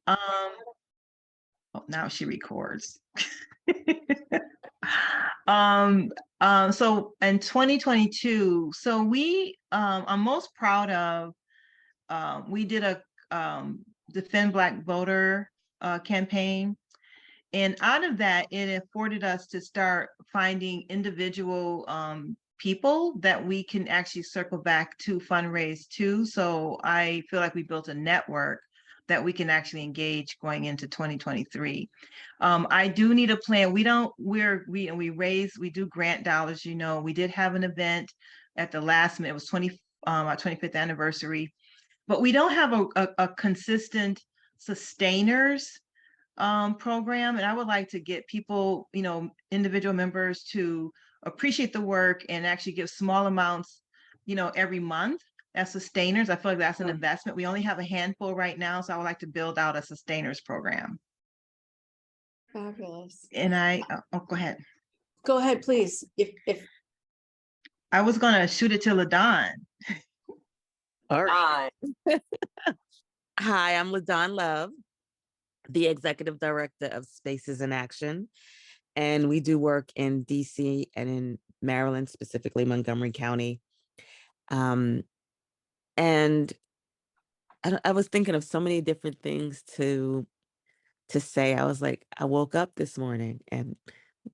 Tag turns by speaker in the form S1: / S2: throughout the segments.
S1: Um, oh, now she records. um, so in 2022, so I'm most proud of, we did a Defend Black Voter campaign. And out of that, it afforded us to start finding individual people that we can actually circle back to fundraise to. So I feel like we built a network that we can actually engage going into 2023. I do need a plan. We don't, we do grant dollars, we did have an event at the last minute. It was our 25th anniversary, but we don't have a consistent sustainers program. And I would like to get people, individual members to appreciate the work and actually give small amounts, every month as sustainers. I feel like that's an investment. We only have a handful right now. So I would like to build out a sustainers program.
S2: Fabulous.
S1: And go ahead.
S2: Go ahead, please. If
S1: I was going to shoot it to LaDon.
S3: All right. Hi, I'm LaDon Love, the Executive Director of Spaces in Action. And we do work in DC and in Maryland, specifically Montgomery County. And I was thinking of so many different things to say. I was like, I woke up this morning and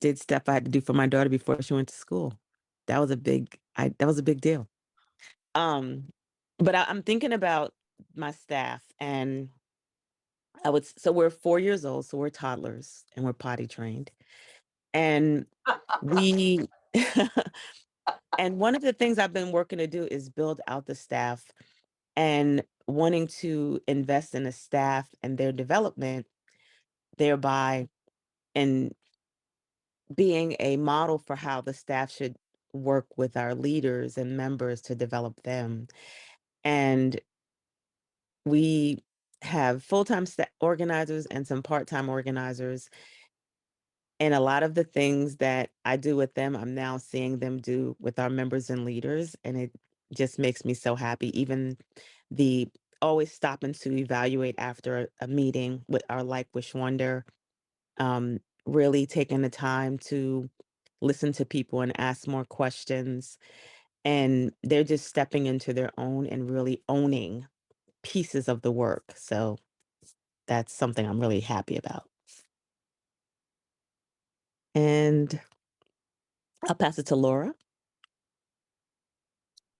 S3: did stuff I had to do for my daughter before she went to school. That was a big deal. But I'm thinking about my staff, and so we're 4 years old, so we're toddlers and we're potty trained. And we, and one of the things I've been working to do is build out the staff, and wanting to invest in the staff and their development, thereby in being a model for how the staff should work with our leaders and members to develop them. And we have full-time organizers and some part-time organizers. And a lot of the things that I do with them, I'm now seeing them do with our members and leaders. And it just makes me so happy. Even the always stopping to evaluate after a meeting with our Like, Wish, Wonder, really taking the time to listen to people and ask more questions. And they're just stepping into their own and really owning pieces of the work. So that's something I'm really happy about. And I'll pass it to Laura.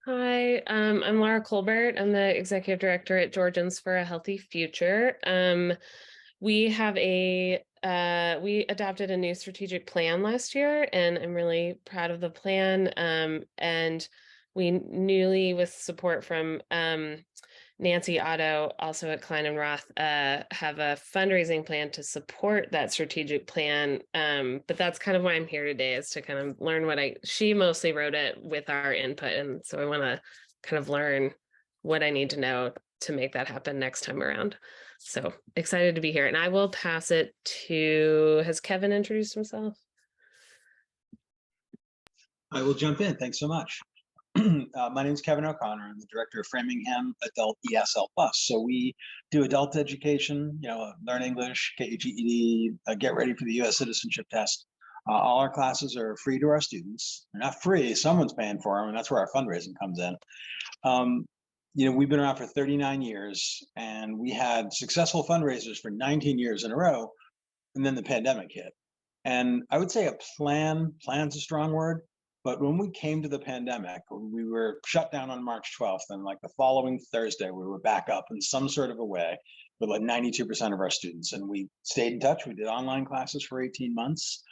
S4: Hi, I'm Laura Colbert. I'm the executive director at Georgians for a Healthy Future. We have we adopted a new strategic plan last year, and I'm really proud of the plan. And we newly, with support from Nancy Otto, also at Klein and Roth, have a fundraising plan to support that strategic plan. But that's kind of why I'm here today, is to kind of learn she mostly wrote it with our input. And so I want to kind of learn what I need to know to make that happen next time around. So excited to be here. And I will pass it to, has Kevin introduced himself?
S5: I will jump in. Thanks so much. My name is Kevin O'Connor. I'm the director of Framingham Adult ESL Plus. So we do adult education, learn English, get your GED, get ready for the U.S. citizenship test. All our classes are free to our students. They're not free, someone's paying for them, and that's where our fundraising comes in. We've been around for 39 years, and we had successful fundraisers for 19 years in a row, and then the pandemic hit. And I would say plan's a strong word, but when we came to the pandemic, we were shut down on March 12th, and like the following Thursday, we were back up in some sort of a way with like 92% of our students. And we stayed in touch. We did online classes for 18 months.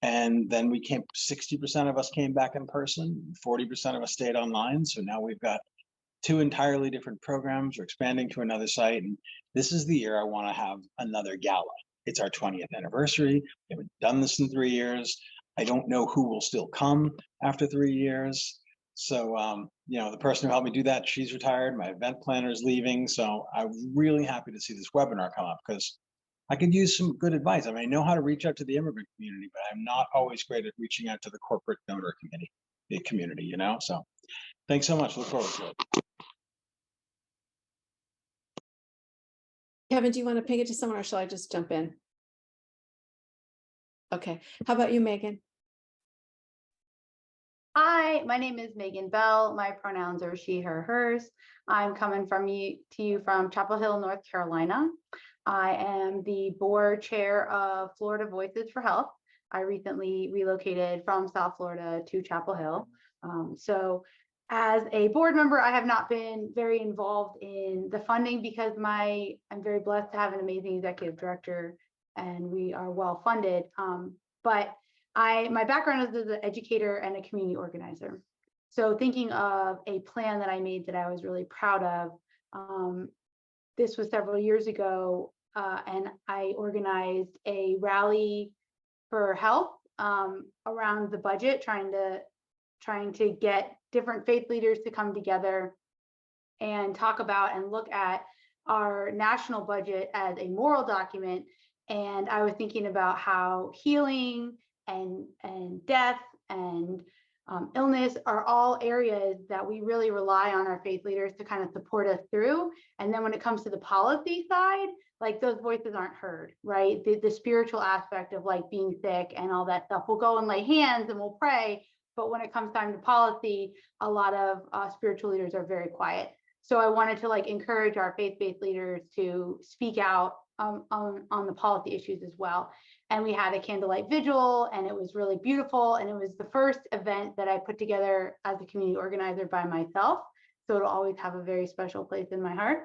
S5: And then 60% of us came back in person, 40% of us stayed online. So now we've got 2 entirely different programs. We're expanding to another site. And this is the year I want to have another gala. It's our 20th anniversary. We haven't done this in 3 years. I don't know who will still come after 3 years. So, the person who helped me do that, she's retired. My event planner is leaving. So I'm really happy to see this webinar come up, because I could use some good advice. I mean, I know how to reach out to the immigrant community, but I'm not always great at reaching out to the corporate donor community, So thanks so much. Look forward to it.
S2: Kevin, do you want to ping it to someone or shall I just jump in? Okay, how about you, Megan?
S6: Hi, my name is Megan Bell. My pronouns are she, her, hers. I'm coming to you from Chapel Hill, North Carolina. I am the board chair of Florida Voices for Health. I recently relocated from South Florida to Chapel Hill. So as a board member, I have not been very involved in the funding because I'm very blessed to have an amazing executive director and we are well funded. But my background is as an educator and a community organizer. So thinking of a plan that I made that I was really proud of, this was several years ago, and I organized a rally for health around the budget, trying to get different faith leaders to come together and talk about and look at our national budget as a moral document. And I was thinking about how healing and death and illness are all areas that we really rely on our faith leaders to kind of support us through. And then when it comes to the policy side, like those voices aren't heard, right? The spiritual aspect of like being sick and all that stuff, we'll go and lay hands and we'll pray. But when it comes time to policy, a lot of spiritual leaders are very quiet. So I wanted to like encourage our faith-based leaders to speak out on the policy issues as well. And we had a candlelight vigil and it was really beautiful. And it was the first event that I put together as a community organizer by myself. So it'll always have a very special place in my heart.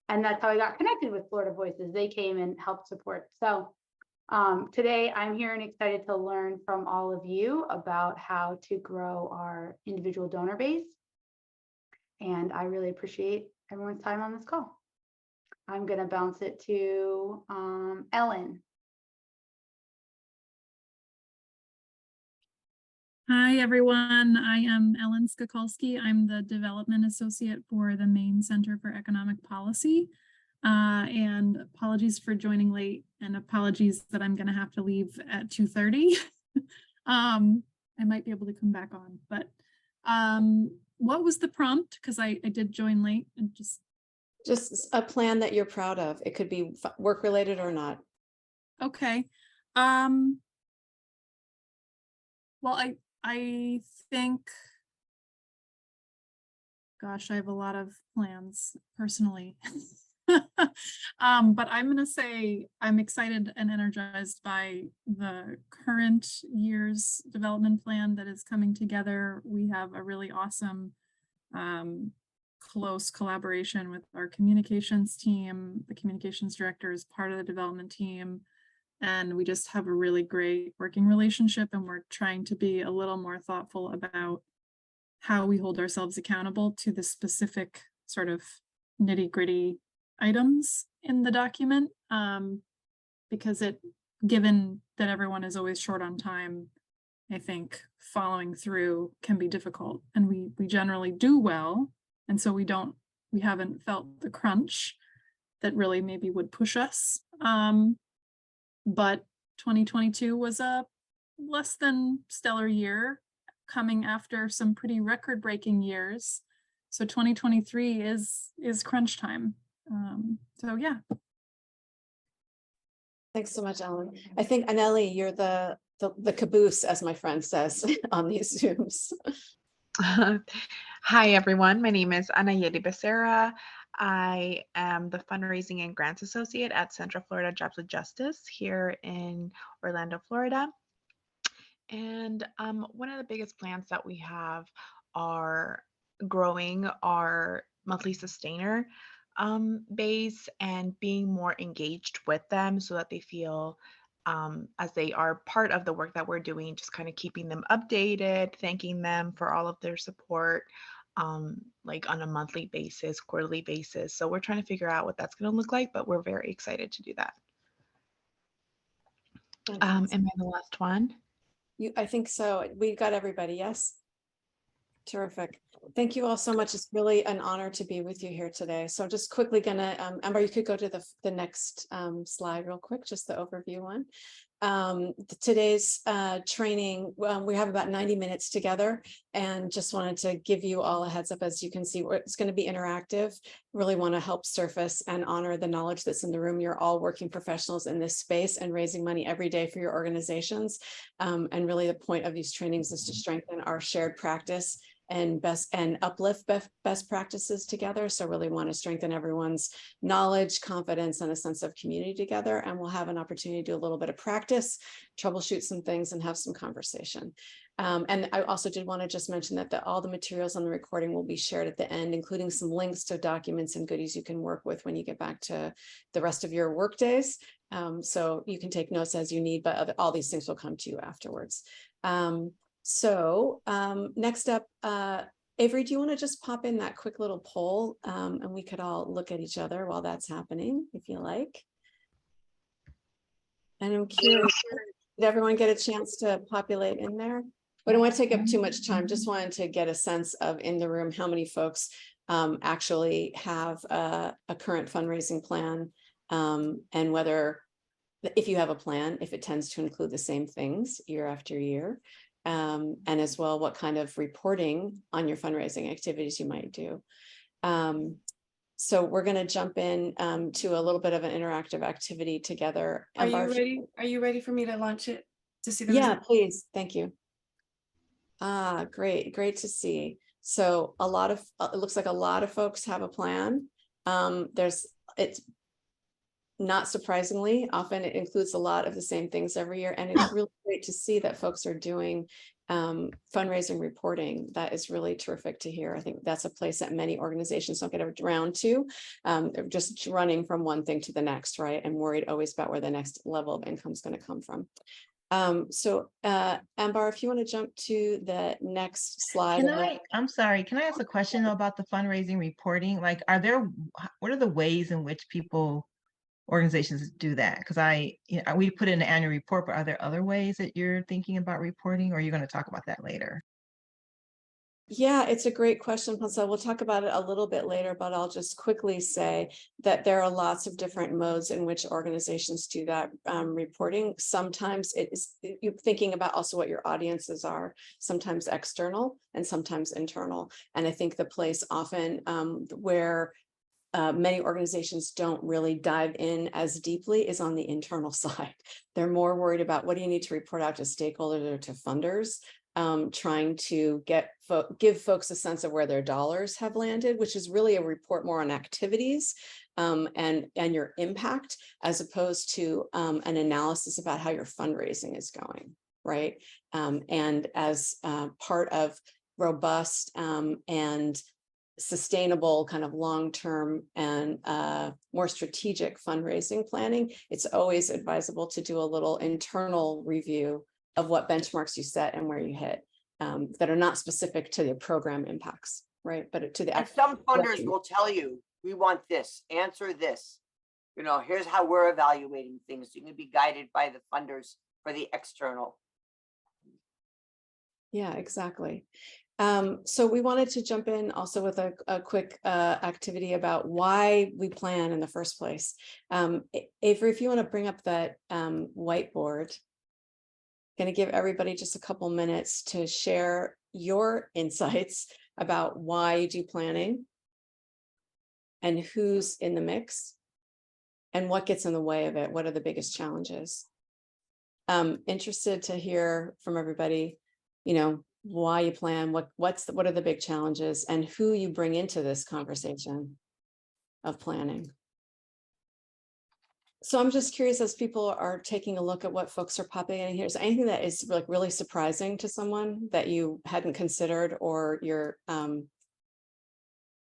S6: And that's how I got connected with Florida Voices. They came and helped support. So today I'm here and excited to learn from all of you about how to grow our individual donor base. And I really appreciate everyone's time on this call. I'm going to bounce it to Ellen.
S7: Hi, everyone. I am Ellen Skokalski. I'm the Development Associate for the Maine Center for Economic Policy. And apologies for joining late and apologies that I'm going to have to leave at 2:30. I might be able to come back on, but what was the prompt? Because I did join late and just
S2: a plan that you're proud of. It could be work related or not.
S7: Okay. Well, I think, gosh, I have a lot of plans personally. But I'm going to say I'm excited and energized by the current year's development plan that is coming together. We have a really awesome, close collaboration with our communications team. The communications director is part of the development team. And we just have a really great working relationship, and we're trying to be a little more thoughtful about how we hold ourselves accountable to the specific sort of nitty-gritty items in the document, because given that everyone is always short on time, I think following through can be difficult, and we generally do well, and so we haven't felt the crunch that really maybe would push us. But 2022 was a less than stellar year, coming after some pretty record-breaking years. So 2023 is crunch time. So yeah.
S2: Thanks so much, Ellen. I think, Anelli, you're the caboose, as my friend says, on these Zooms.
S8: Hi, everyone. My name is Anayeli Becerra. I am the Fundraising and Grants Associate at Central Florida Jobs with Justice here in Orlando, Florida. And one of the biggest plans that we have are growing our monthly sustainer base and being more engaged with them so that they feel as they are part of the work that we're doing, just kind of keeping them updated, thanking them for all of their support, like on a monthly basis, quarterly basis. So we're trying to figure out what that's going to look like, but we're very excited to do that. Am I the last one?
S2: I think so. We got everybody. Yes. Terrific. Thank you all so much. It's really an honor to be with you here today. So just quickly gonna, Amber, you could go to the next slide real quick, just the overview one. Today's training, we have about 90 minutes together, and just wanted to give you all a heads up. As you can see, it's going to be interactive. Really want to help surface and honor the knowledge that's in the room. You're all working professionals in this space and raising money every day for your organizations. And really the point of these trainings is to strengthen our shared practice and uplift best practices together. So really want to strengthen everyone's knowledge, confidence, and a sense of community together. And we'll have an opportunity to do a little bit of practice, troubleshoot some things, and have some conversation. And I also did want to just mention that all the materials on the recording will be shared at the end, including some links to documents and goodies you can work with when you get back to the rest of your work days. So you can take notes as you need, but all these things will come to you afterwards. Next up, Avery, do you want to just pop in that quick little poll, and we could all look at each other while that's happening, if you like. And I'm curious, did everyone get a chance to populate in there? We don't want to take up too much time. Just wanted to get a sense of in the room how many folks actually have a current fundraising plan, and whether, if you have a plan, if it tends to include the same things year after year. And as well, what kind of reporting on your fundraising activities you might do. So we're going to jump in to a little bit of an interactive activity together.
S9: Are you ready? Are you ready for me to launch it to see the
S2: Yeah,
S9: results?
S2: please. Thank you. Great to see. So a lot of it looks like a lot of folks have a plan. It's not surprisingly, often it includes a lot of the same things every year. And it's really great to see that folks are doing fundraising reporting. That is really terrific to hear. I think that's a place that many organizations don't get around to. They're just running from one thing to the next, right? And worried always about where the next level of income is going to come from. Ambar, if you want to jump to the next slide.
S1: I'm sorry, can I ask a question about the fundraising reporting? Like, what are the ways in which organizations do that? Because we put in the annual report, but are there other ways that you're thinking about reporting, or are you going to talk about that later?
S2: Yeah, it's a great question, Pansel. We'll talk about it a little bit later, but I'll just quickly say that there are lots of different modes in which organizations do that reporting. Sometimes you're thinking about also what your audiences are, sometimes external and sometimes internal. And I think the place often where many organizations don't really dive in as deeply is on the internal side. They're more worried about what do you need to report out to stakeholders or to funders, trying to give folks a sense of where their dollars have landed, which is really a report more on activities and your impact, as opposed to an analysis about how your fundraising is going, right? And as part of robust and sustainable kind of long-term and more strategic fundraising planning, it's always advisable to do a little internal review of what benchmarks you set and where you hit that are not specific to the program impacts, right? But to the
S10: and some funders will tell you, we want this, answer this. You know, here's how we're evaluating things. You can be guided by the funders for the external.
S2: Yeah, exactly. So we wanted to jump in also with a quick activity about why we plan in the first place. Avery, if you want to bring up that whiteboard, going to give everybody just a couple minutes to share your insights about why you do planning and who's in the mix and what gets in the way of it. What are the biggest challenges? Interested to hear from everybody, you know, why you plan, what are the big challenges, and who you bring into this conversation of planning. So I'm just curious, as people are taking a look at what folks are popping in here, is there anything that is like really surprising to someone that you hadn't considered, or your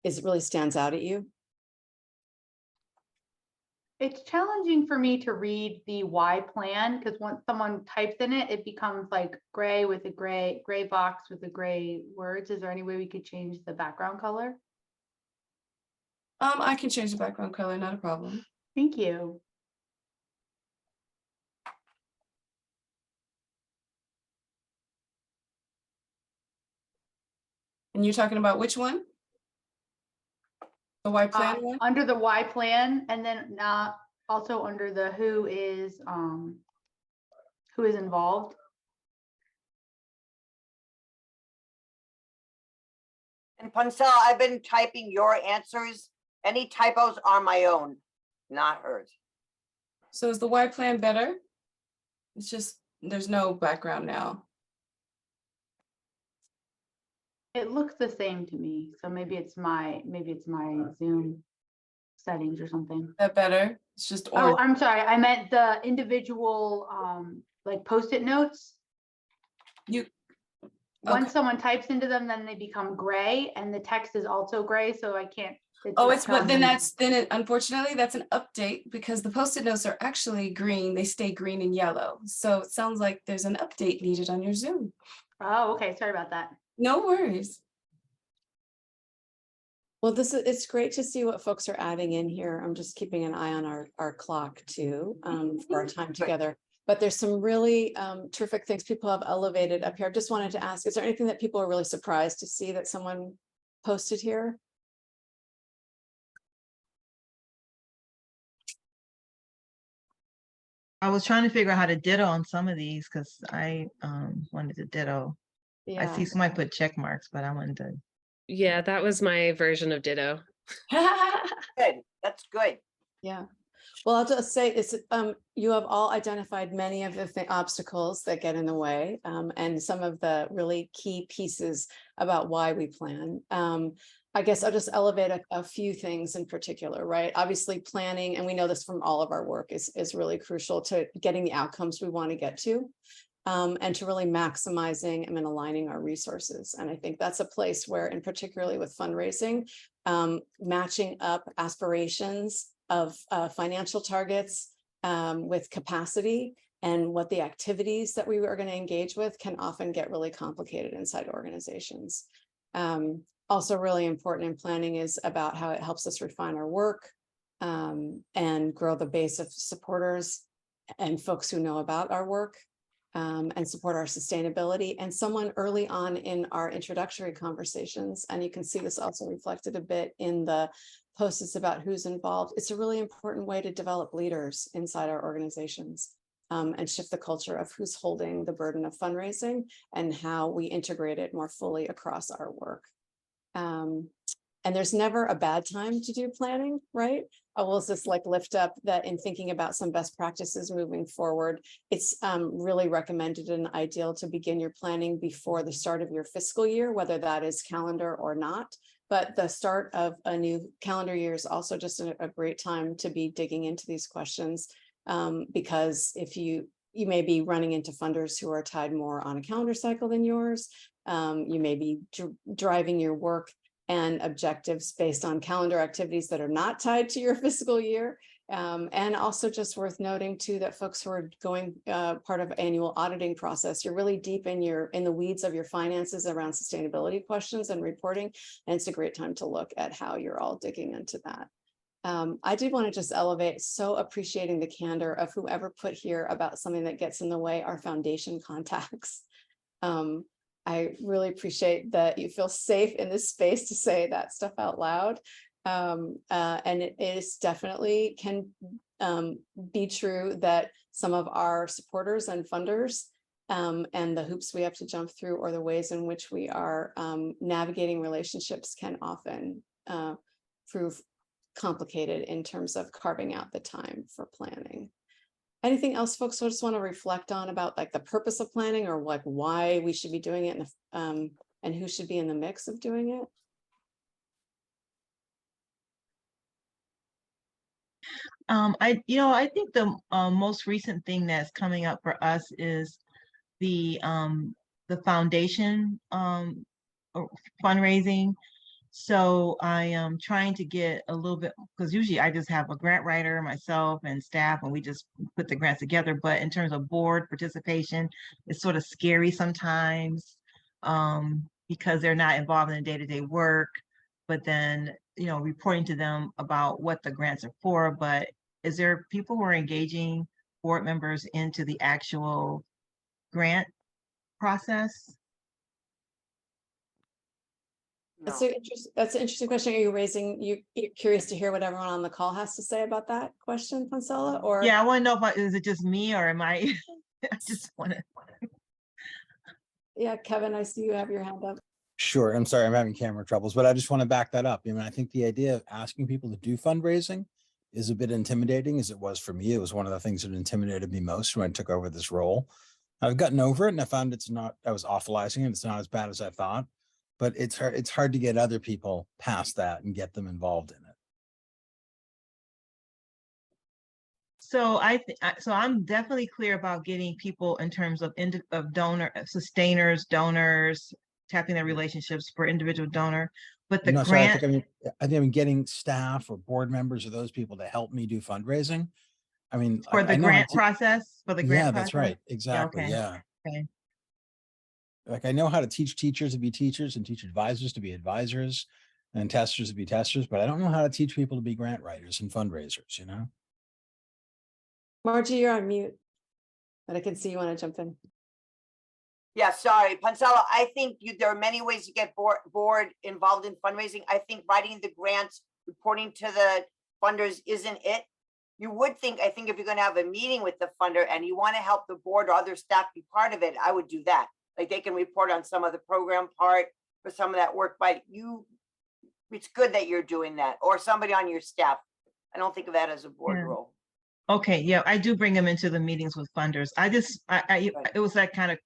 S2: it really stands out at you?
S6: It's challenging for me to read the why plan, because once someone types in it, it becomes like gray with a gray box with the gray words. Is there any way we could change the background color?
S9: I can change the background color, not a problem.
S6: Thank you.
S9: And you're talking about which one? The why plan one?
S6: Under the why plan, and then also under the who is Who is involved?
S10: And Poncella, I've been typing your answers. Any typos are my own, not hers.
S9: So is the Y plan better? It's just, there's no background now.
S6: It looks the same to me, so maybe it's my Zoom settings or something.
S9: Is that better? It's just
S6: Oh,
S9: orange.
S6: I'm sorry. I meant the individual like Post-it notes.
S9: You,
S6: Once
S9: okay.
S6: someone types into them, then they become gray, and the text is also gray, so I can't.
S9: Oh,
S6: not
S9: it's, but
S6: telling
S9: then
S6: me.
S9: unfortunately, that's an update because the Post-it notes are actually green. They stay green and yellow. So it sounds like there's an update needed on your Zoom.
S6: Oh, okay. Sorry about that.
S9: No worries.
S2: Well, it's great to see what folks are adding in here. I'm just keeping an eye on our clock too, for our time together. But there's some really terrific things people have elevated up here. I just wanted to ask, is there anything that people are really surprised to see that someone posted here?
S1: I was trying to figure out how to ditto on some of these because I wanted to ditto. I
S2: Yeah.
S1: see somebody put check marks, but I wanted to.
S4: Yeah, that was my version of ditto.
S10: Good, that's good.
S2: Yeah. Well, I'll just say it's you have all identified many of the obstacles that get in the way, and some of the really key pieces about why we plan. I guess I'll just elevate a few things in particular, right? Obviously, planning, and we know this from all of our work, is really crucial to getting the outcomes we want to get to. And to really maximizing and aligning our resources. And I think that's a place where, and particularly with fundraising, matching up aspirations of financial targets with capacity and what the activities that we are going to engage with can often get really complicated inside organizations. Also really important in planning is about how it helps us refine our work and grow the base of supporters and folks who know about our work. And support our sustainability. And someone early on in our introductory conversations, and you can see this also reflected a bit in the posts about who's involved. It's a really important way to develop leaders inside our organizations and shift the culture of who's holding the burden of fundraising and how we integrate it more fully across our work. And there's never a bad time to do planning, right? I will just like lift up that in thinking about some best practices moving forward, it's really recommended and ideal to begin your planning before the start of your fiscal year, whether that is calendar or not. But the start of a new calendar year is also just a great time to be digging into these questions because if you may be running into funders who are tied more on a calendar cycle than yours. You may be driving your work and objectives based on calendar activities that are not tied to your fiscal year. And also just worth noting too, that folks who are going part of annual auditing process, you're really deep in the weeds of your finances around sustainability questions and reporting. And it's a great time to look at how you're all digging into that. I did want to just elevate, so appreciating the candor of whoever put here about something that gets in the way, our foundation contacts. I really appreciate that you feel safe in this space to say that stuff out loud. And it is definitely can be true that some of our supporters and funders and the hoops we have to jump through or the ways in which we are navigating relationships can often prove complicated in terms of carving out the time for planning. Anything else folks just want to reflect on about like the purpose of planning or like why we should be doing it and who should be in the mix of doing it?
S1: I think the most recent thing that's coming up for us is the foundation fundraising. So I am trying to get a little bit, because usually I just have a grant writer, myself and staff, and we just put the grants together. But in terms of board participation, it's sort of scary sometimes because they're not involved in the day-to-day work, but then, reporting to them about what the grants are for. But is there people who are engaging board members into the actual grant process?
S10: No.
S2: That's an interesting question. Are you're curious to hear what everyone on the call has to say about that question, Poncella? Or
S1: Yeah, I want to know is it just me or am I? I just want to.
S2: Yeah, Kevin, I see you have your hand up.
S11: Sure. I'm sorry, I'm having camera troubles, but I just want to back that up. I think the idea of asking people to do fundraising is a bit intimidating, as it was for me. It was one of the things that intimidated me most when I took over this role. I've gotten over it, and I found I was awfulizing it. It's not as bad as I thought, but it's hard to get other people past that and get them involved in it.
S1: So so I'm definitely clear about getting people in terms of donor sustainers, donors, tapping their relationships for individual donor. But the
S11: No, sorry,
S1: grant
S11: I think I'm getting staff or board members or those people to help me do fundraising.
S1: for the
S11: I know how
S1: grant
S11: to,
S1: process, for the grant
S11: yeah,
S1: process.
S11: that's right. Exactly.
S1: Okay.
S11: Yeah.
S1: Okay.
S11: Like I know how to teach teachers to be teachers and teach advisors to be advisors and testers to be testers, but I don't know how to teach people to be grant writers and fundraisers,
S2: Margie, you're on mute, but I can see you want to jump in.
S10: Yeah, sorry, Pansela, I think there are many ways to get board involved in fundraising. I think writing the grants, reporting to the funders isn't it. You would think, I think if you're going to have a meeting with the funder and you want to help the board or other staff be part of it, I would do that. Like they can report on some of the program part or some of that work, but it's good that you're doing that, or somebody on your staff. I don't think of that as a board role.
S1: Okay, yeah, I do bring them into the meetings with funders. It was that kind of,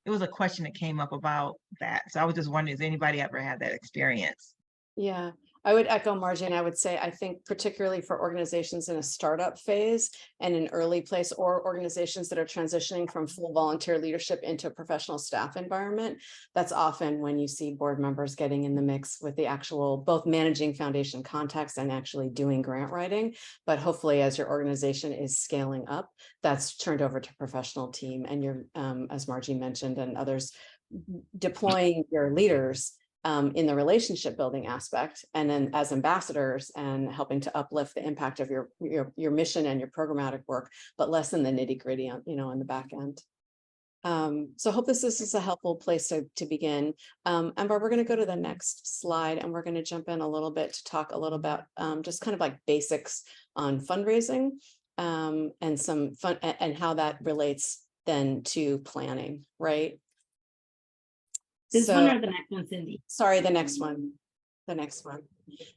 S1: it was a question that came up about that. So I was just wondering, has anybody ever had that experience?
S2: Yeah, I would echo Margie, and I would say, I think particularly for organizations in a startup phase and an early place, or organizations that are transitioning from full volunteer leadership into a professional staff environment, that's often when you see board members getting in the mix with the actual, both managing foundation contacts and actually doing grant writing. But hopefully as your organization is scaling up, that's turned over to professional team, and you're, as Margie mentioned, and others, deploying your leaders in the relationship building aspect, and then as ambassadors and helping to uplift the impact of your mission and your programmatic work, but less in the nitty gritty on, on the back end. So I hope this is a helpful place to begin. Amber, we're going to go to the next slide, and we're going to jump in a little bit to talk a little about just kind of like basics on fundraising and some fun and how that relates then to planning, right?
S12: This one or the next one, Cindy?
S2: Sorry, the next one. The next one.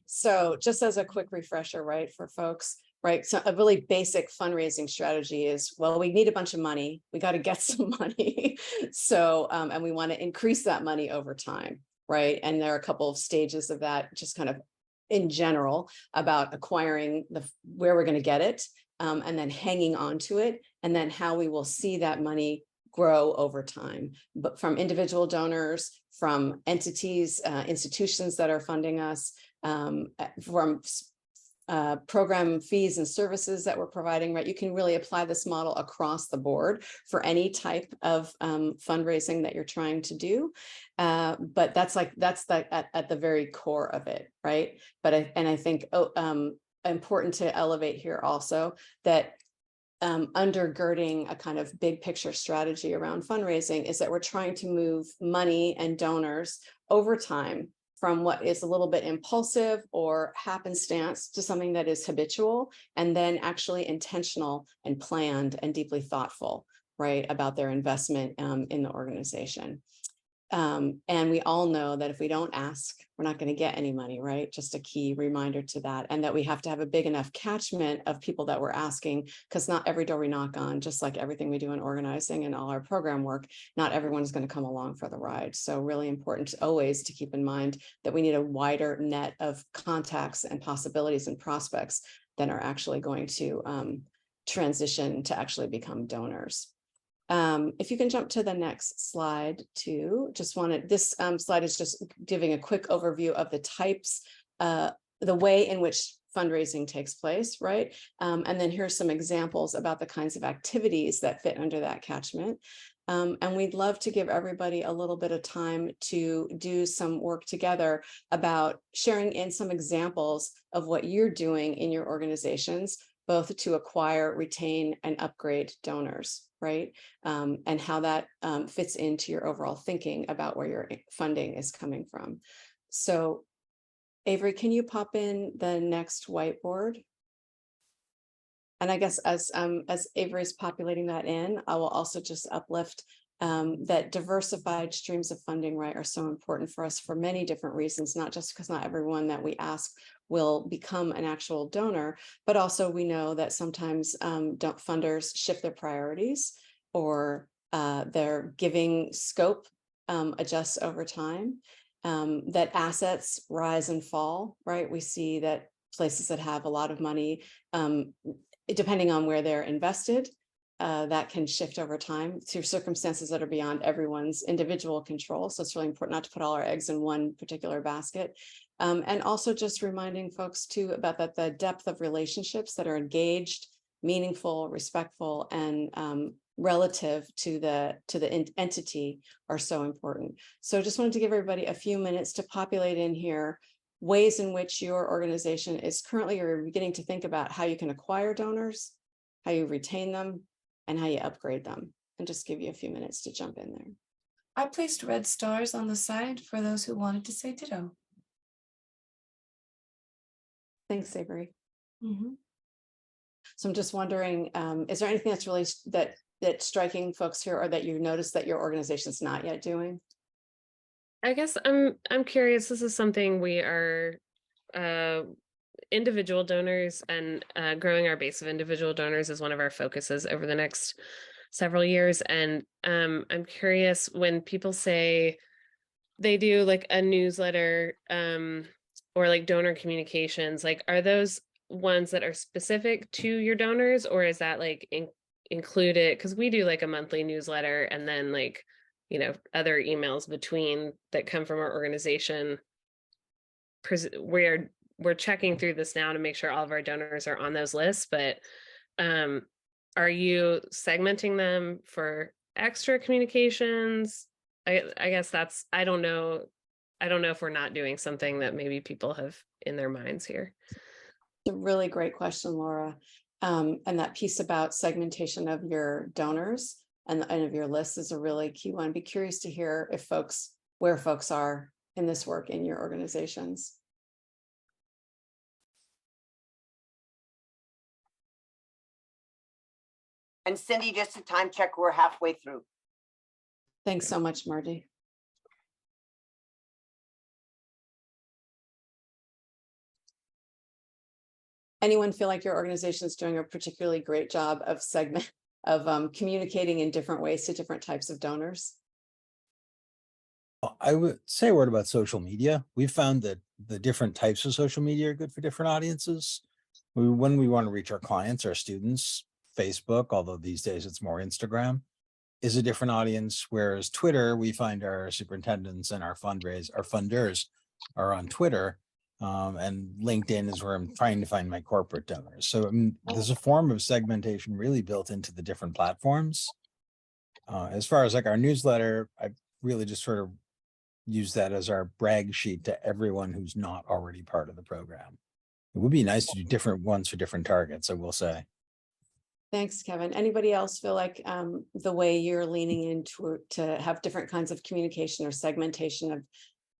S2: So just as a quick refresher, right, for folks, right? So a really basic fundraising strategy is, well, we need a bunch of money. We got to get some money. So, and we want to increase that money over time, right? And there are a couple of stages of that, just kind of in general, about acquiring where we're going to get it, and then hanging on to it, and then how we will see that money grow over time, but from individual donors, from entities, institutions that are funding us, from program fees and services that we're providing, right? You can really apply this model across the board for any type of fundraising that you're trying to do. But that's at the very core of it, right? But I think important to elevate here also that undergirding a kind of big picture strategy around fundraising is that we're trying to move money and donors over time from what is a little bit impulsive or happenstance to something that is habitual, and then actually intentional and planned and deeply thoughtful, right, about their investment in the organization. And we all know that if we don't ask, we're not going to get any money, right? Just a key reminder to that. And that we have to have a big enough catchment of people that we're asking, because not every door we knock on, just like everything we do in organizing and all our program work, not everyone's going to come along for the ride. So really important always to keep in mind that we need a wider net of contacts and possibilities and prospects that are actually going to transition to actually become donors. If you can jump to the next slide too, this slide is just giving a quick overview of the types, the way in which fundraising takes place, right? And then here's some examples about the kinds of activities that fit under that catchment. And we'd love to give everybody a little bit of time to do some work together about sharing in some examples of what you're doing in your organizations, both to acquire, retain, and upgrade donors, right? And how that fits into your overall thinking about where your funding is coming from. So, Avery, can you pop in the next whiteboard? And I guess as Avery's populating that in, I will also just uplift that diversified streams of funding, right, are so important for us for many different reasons, not just because not everyone that we ask will become an actual donor, but also we know that sometimes funders shift their priorities, or their giving scope adjusts over time, that assets rise and fall, right? We see that places that have a lot of money, depending on where they're invested, that can shift over time to circumstances that are beyond everyone's individual control. So it's really important not to put all our eggs in one particular basket. And also just reminding folks too about that the depth of relationships that are engaged, meaningful, respectful, and relative to the entity are so important. So just wanted to give everybody a few minutes to populate in here ways in which your organization is currently or beginning to think about how you can acquire donors, how you retain them, and how you upgrade them, and just give you a few minutes to jump in there.
S9: I placed red stars on the side for those who wanted to say ditto.
S2: Thanks, Avery.
S9: Mhm.
S2: So I'm just wondering, is there anything that's really that's striking folks here, or that you've noticed that your organization's not yet doing?
S4: I guess I'm curious. This is something we are individual donors, and growing our base of individual donors is one of our focuses over the next several years. And I'm curious, when people say they do like a newsletter or like donor communications, like are those ones that are specific to your donors, or is that like included? Because we do like a monthly newsletter, and then like, you know, other emails between that come from our organization. We're checking through this now to make sure all of our donors are on those lists, but are you segmenting them for extra communications? I guess that's, I don't know if we're not doing something that maybe people have in their minds here.
S2: It's a really great question, Laura. And that piece about segmentation of your donors and of your list is a really key one. I'd be curious to hear where folks are in this work in your organizations.
S10: And Cindy, just a time check, we're halfway through.
S2: Thanks so much, Marty. Anyone feel like your organization is doing a particularly great job of communicating in different ways to different types of donors?
S11: I would say a word about social media. We've found that the different types of social media are good for different audiences. When we want to reach our clients, our students, Facebook, although these days it's more Instagram, is a different audience. Whereas Twitter, we find our superintendents and our funders are on Twitter. And LinkedIn is where I'm trying to find my corporate donors. So I mean, there's a form of segmentation really built into the different platforms. As far as like our newsletter, I really just sort of use that as our brag sheet to everyone who's not already part of the program. It would be nice to do different ones for different targets, I will say.
S2: Thanks, Kevin. Anybody else feel like the way you're leaning into to have different kinds of communication or segmentation of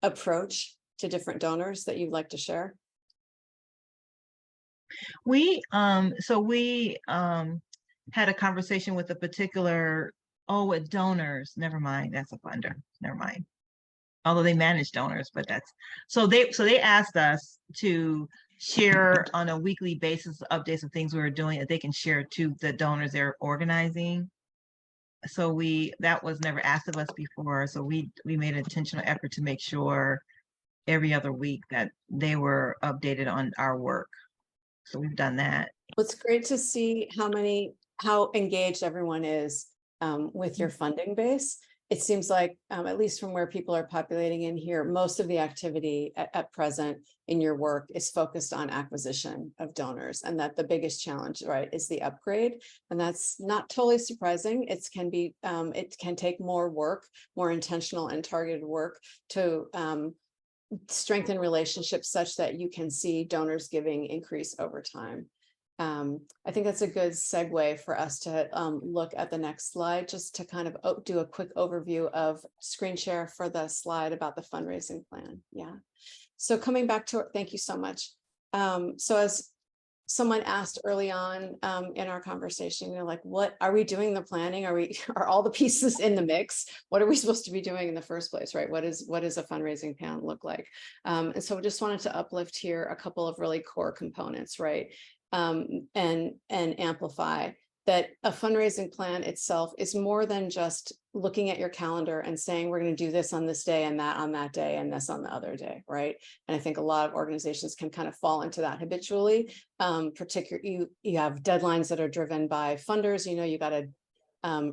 S2: approach to different donors that you'd like to share?
S1: We had a conversation with a particular, with donors, never mind, that's a funder, never mind. Although they manage donors, but so they asked us to share on a weekly basis updates of things we were doing that they can share to the donors they're organizing. So that was never asked of us before. So we made an intentional effort to make sure every other week that they were updated on our work. So we've done that.
S2: It's great to see how engaged everyone is with your funding base. It seems like, at least from where people are populating in here, most of the activity at present in your work is focused on acquisition of donors, and that the biggest challenge, right, is the upgrade. And that's not totally surprising. It can take more work, more intentional and targeted work to strengthen relationships such that you can see donors giving increase over time. I think that's a good segue for us to look at the next slide, just to kind of do a quick overview of screen share for the slide about the fundraising plan. Yeah. So coming back to it, thank you so much. So as someone asked early on in our conversation, like, what are we doing the planning? Are all the pieces in the mix? What are we supposed to be doing in the first place, right? What does a fundraising plan look like? And so we just wanted to uplift here a couple of really core components, right? And amplify that a fundraising plan itself is more than just looking at your calendar and saying, we're going to do this on this day and that on that day and this on the other day, right? And I think a lot of organizations can kind of fall into that habitually. Particularly, you have deadlines that are driven by funders. You got to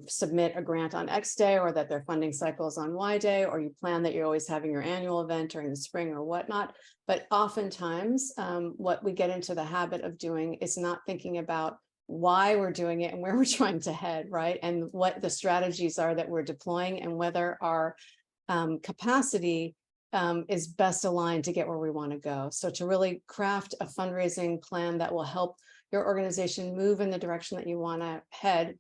S2: submit a grant on X day, or that their funding cycle is on Y day, or you plan that you're always having your annual event during the spring or whatnot. But oftentimes, what we get into the habit of doing is not thinking about why we're doing it and where we're trying to head, right? And what the strategies are that we're deploying, and whether our capacity is best aligned to get where we want to go. So to really craft a fundraising plan that will help your organization move in the direction that you want to head,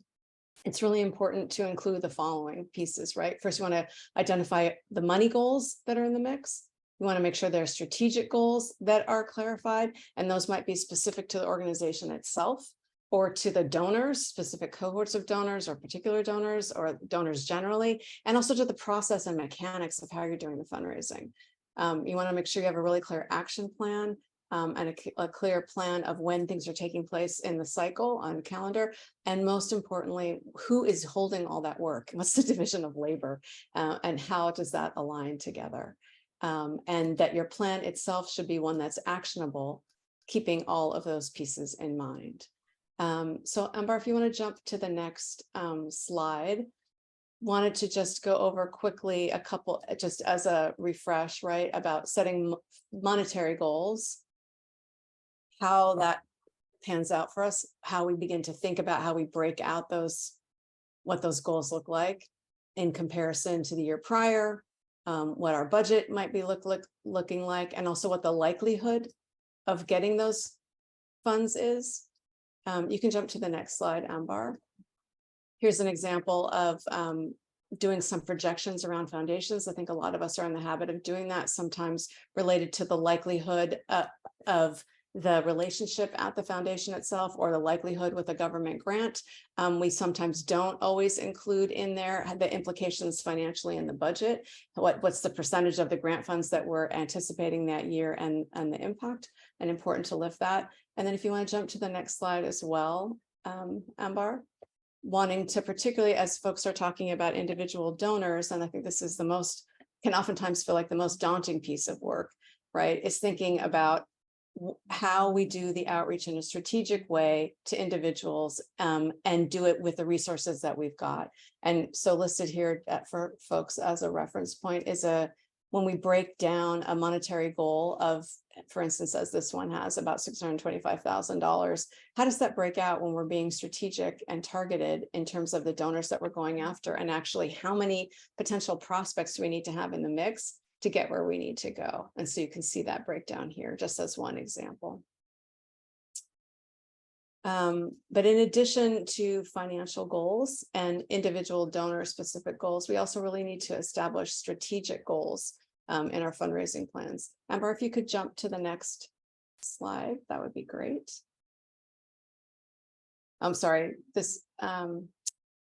S2: it's really important to include the following pieces, right? First, you want to identify the money goals that are in the mix. You want to make sure there are strategic goals that are clarified, and those might be specific to the organization itself, or to the donors, specific cohorts of donors, or particular donors, or donors generally, and also to the process and mechanics of how you're doing the fundraising. You want to make sure you have a really clear action plan and a clear plan of when things are taking place in the cycle on calendar. And most importantly, who is holding all that work? What's the division of labor? And how does that align together? And that your plan itself should be one that's actionable, keeping all of those pieces in mind. So Ambar, if you want to jump to the next slide, wanted to just go over quickly a couple, just as a refresh, right, about setting monetary goals, how that pans out for us, how we begin to think about how we break out what those goals look like in comparison to the year prior, what our budget might be looking like, and also what the likelihood of getting those funds is. You can jump to the next slide, Ambar. Here's an example of doing some projections around foundations. I think a lot of us are in the habit of doing that, sometimes related to the likelihood of the relationship at the foundation itself, or the likelihood with a government grant. We sometimes don't always include in there the implications financially in the budget. What's the percentage of the grant funds that we're anticipating that year, and the impact, and important to lift that. And then if you want to jump to the next slide as well, Ambar, wanting to, particularly as folks are talking about individual donors, and I think this is can oftentimes feel like the most daunting piece of work, right? Is thinking about how we do the outreach in a strategic way to individuals, and do it with the resources that we've got. And so listed here for folks as a reference point is when we break down a monetary goal of, for instance, as this one has, about $625,000, how does that break out when we're being strategic and targeted in terms of the donors that we're going after, and actually how many potential prospects do we need to have in the mix to get where we need to go? And so you can see that breakdown here, just as one example. But in addition to financial goals and individual donor specific goals, we also really need to establish strategic goals in our fundraising plans. Amber, if you could jump to the next slide, that would be great. I'm sorry,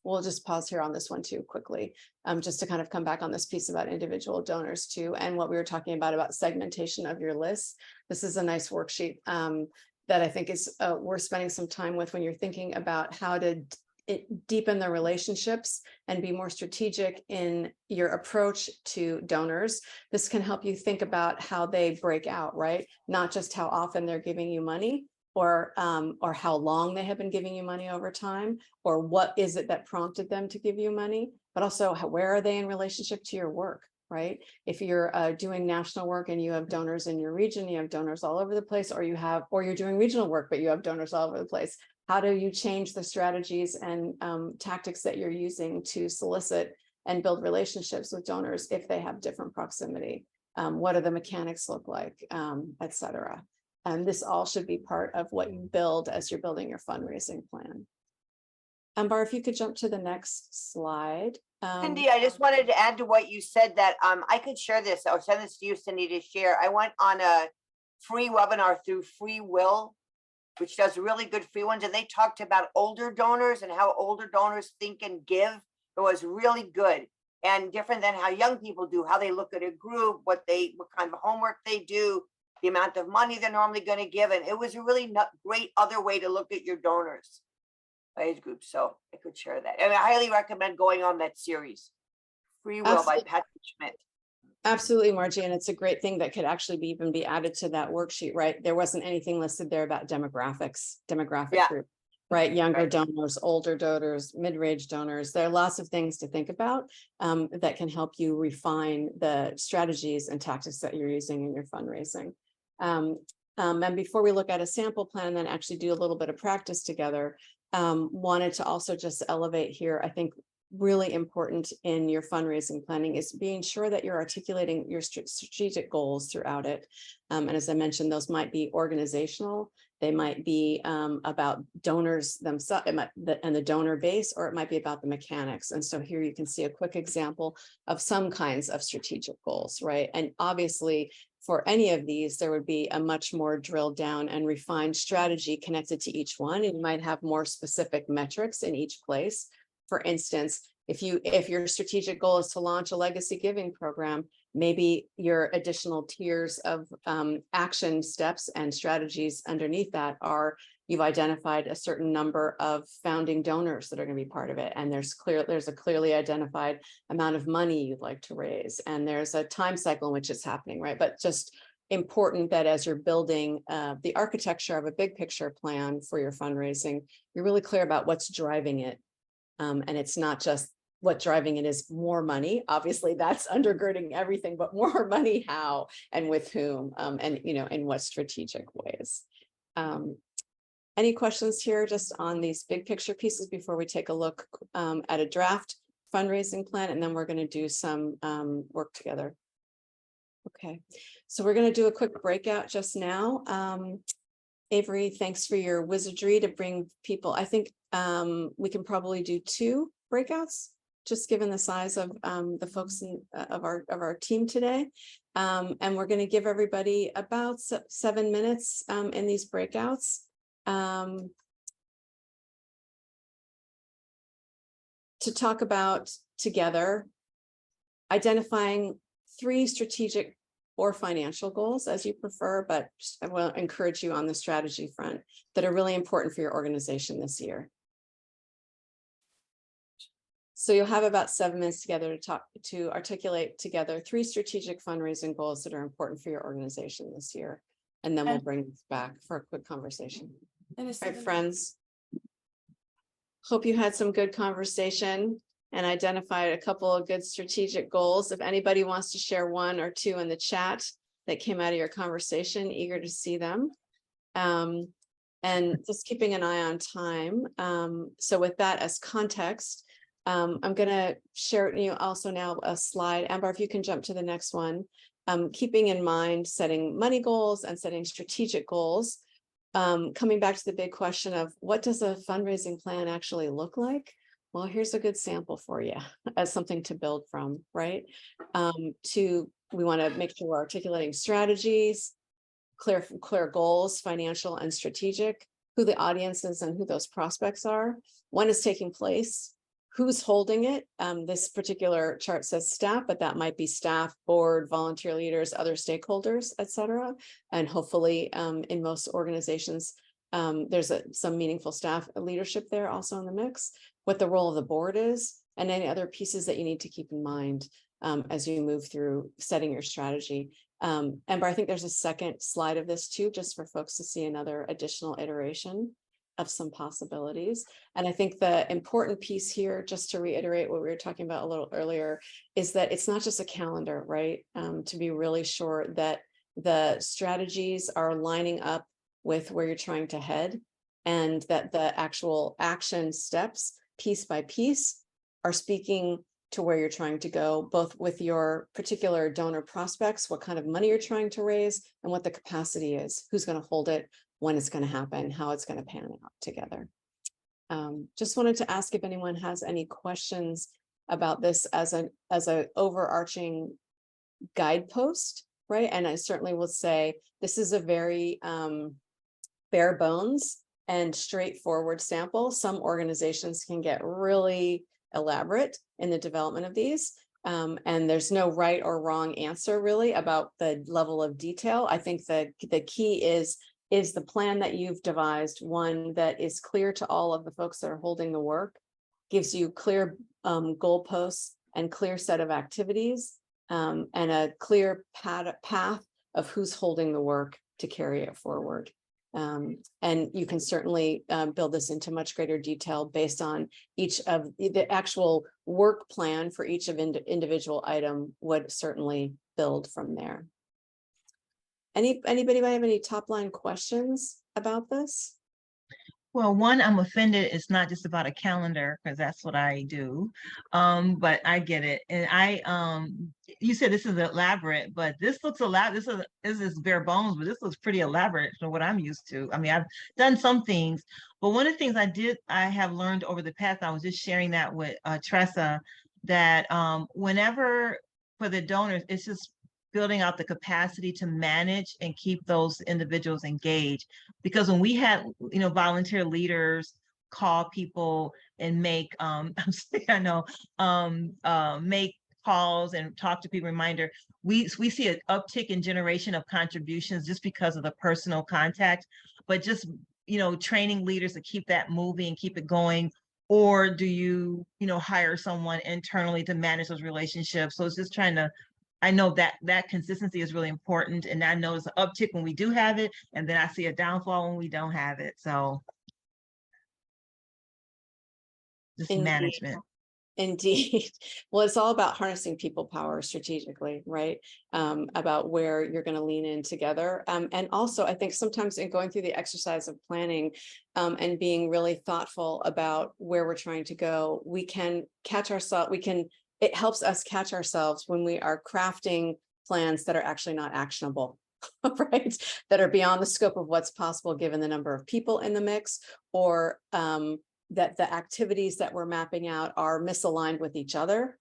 S2: we'll just pause here on this one too quickly, just to kind of come back on this piece about individual donors too, and what we were talking about segmentation of your list. This is a nice worksheet that I think is worth spending some time with when you're thinking about how to deepen the relationships and be more strategic in your approach to donors. This can help you think about how they break out, right? Not just how often they're giving you money, or how long they have been giving you money over time, or what is it that prompted them to give you money, but also where are they in relationship to your work, right? If you're doing national work and you have donors in your region, you have donors all over the place, or you're doing regional work, but you have donors all over the place. How do you change the strategies and tactics that you're using to solicit and build relationships with donors if they have different proximity? What do the mechanics look like, et cetera? And this all should be part of what you build as you're building your fundraising plan. Ambar, if you could jump to the next slide.
S10: Cindy, I just wanted to add to what you said that I could share this or send this to you, Cindy, to share. I went on a free webinar through Free Will which does really good free ones. And they talked about older donors and how older donors think and give. It was really good and different than how young people do, how they look at a group, what kind of homework they do, the amount of money they're normally going to give. And it was a really great other way to look at your donors by age group. So I could share that. And I highly recommend going on that series, Free Will by Patrick Schmidt.
S2: Absolutely, Margie, and it's a great thing that could actually even be added to that worksheet, right? There wasn't anything listed there about demographic group, right? Younger donors, older donors, mid-range donors. There are lots of things to think about that can help you refine the strategies and tactics that you're using in your fundraising. And before we look at a sample plan and then actually do a little bit of practice together, wanted to also just elevate here, I think, really important in your fundraising planning is being sure that you're articulating your strategic goals throughout it. And as I mentioned, those might be organizational, they might be about donors themselves and the donor base, or it might be about the mechanics. And so here you can see a quick example of some kinds of strategic goals, right? And obviously, for any of these, there would be a much more drilled down and refined strategy connected to each one. And you might have more specific metrics in each place. For instance, if your strategic goal is to launch a legacy giving program, maybe your additional tiers of action steps and strategies underneath that are you've identified a certain number of founding donors that are going to be part of it, and there's a clearly identified amount of money you'd like to raise, and there's a time cycle in which it's happening, right? But just important that as you're building the architecture of a big picture plan for your fundraising, you're really clear about what's driving it. And it's not just what driving it is more money. Obviously, that's undergirding everything, but more money, how and with whom, and in what strategic ways. Any questions here just on these big picture pieces before we take a look at a draft fundraising plan, and then we're going to do some work together. Okay, so we're going to do a quick breakout just now. Avery, thanks for your wizardry to bring people. I think we can probably do 2 breakouts, just given the size of the folks of our team today. And we're going to give everybody about 7 minutes in these breakouts. To talk about together, identifying 3 strategic or financial goals as you prefer, but I will encourage you on the strategy front that are really important for your organization this year. So you'll have about 7 minutes together to articulate together 3 strategic fundraising goals that are important for your organization this year. And then we'll bring this back for a quick conversation. All right, friends. Hope you had some good conversation and identified a couple of good strategic goals. If anybody wants to share 1 or 2 in the chat that came out of your conversation, eager to see them. And just keeping an eye on time. So with that as context, I'm going to share also now a slide. Amber, if you can jump to the next one. Keeping in mind setting money goals and setting strategic goals. Coming back to the big question of what does a fundraising plan actually look like? Well, here's a good sample for you as something to build from, right? We want to make sure we're articulating strategies, clear goals, financial and strategic, who the audience is and who those prospects are, when it's taking place, who's holding it. This particular chart says staff, but that might be staff, board, volunteer leaders, other stakeholders, et cetera. And hopefully in most organizations, there's some meaningful staff leadership there also in the mix, what the role of the board is, and any other pieces that you need to keep in mind as you move through setting your strategy. Amber, I think there's a second slide of this too, just for folks to see another additional iteration of some possibilities. And I think the important piece here, just to reiterate what we were talking about a little earlier, is that it's not just a calendar, right? To be really sure that the strategies are lining up with where you're trying to head, and that the actual action steps, piece by piece, are speaking to where you're trying to go, both with your particular donor prospects, what kind of money you're trying to raise, and what the capacity is, who's going to hold it, when it's going to happen, how it's going to pan out together. Just wanted to ask if anyone has any questions about this as an overarching guidepost, right? And I certainly will say this is a very bare bones and straightforward sample. Some organizations can get really elaborate in the development of these. And there's no right or wrong answer really about the level of detail. I think that the key is the plan that you've devised one that is clear to all of the folks that are holding the work, gives you clear goalposts and clear set of activities, and a clear path of who's holding the work to carry it forward. And you can certainly build this into much greater detail based on each of the actual work plan for each of individual item would certainly build from there. Anybody have any top line questions about this?
S1: Well, one, I'm offended. It's not just about a calendar, because that's what I do. But I get it. And you said this is elaborate, but this looks elaborate. This is bare bones, but this looks pretty elaborate from what I'm used to. I mean, I've done some things, but one of the things I have learned over the past, I was just sharing that with Tressa, that whenever for the donors, it's just building out the capacity to manage and keep those individuals engaged. Because when we had, volunteer leaders call people and make, make calls and talk to people, reminder, we see an uptick in generation of contributions just because of the personal contact, but just, training leaders to keep that moving, keep it going. Or do you, hire someone internally to manage those relationships? So it's just trying to, I know that consistency is really important, and I notice an uptick when we do have it, and then I see a downfall when we don't have it. So just management.
S2: Indeed. Well, it's all about harnessing people power strategically, right? About where you're going to lean in together. And also, I think sometimes in going through the exercise of planning and being really thoughtful about where we're trying to go, we can catch ourselves, it helps us catch ourselves when we are crafting plans that are actually not actionable, right? That are beyond the scope of what's possible given the number of people in the mix, or that the activities that we're mapping out are misaligned with each other.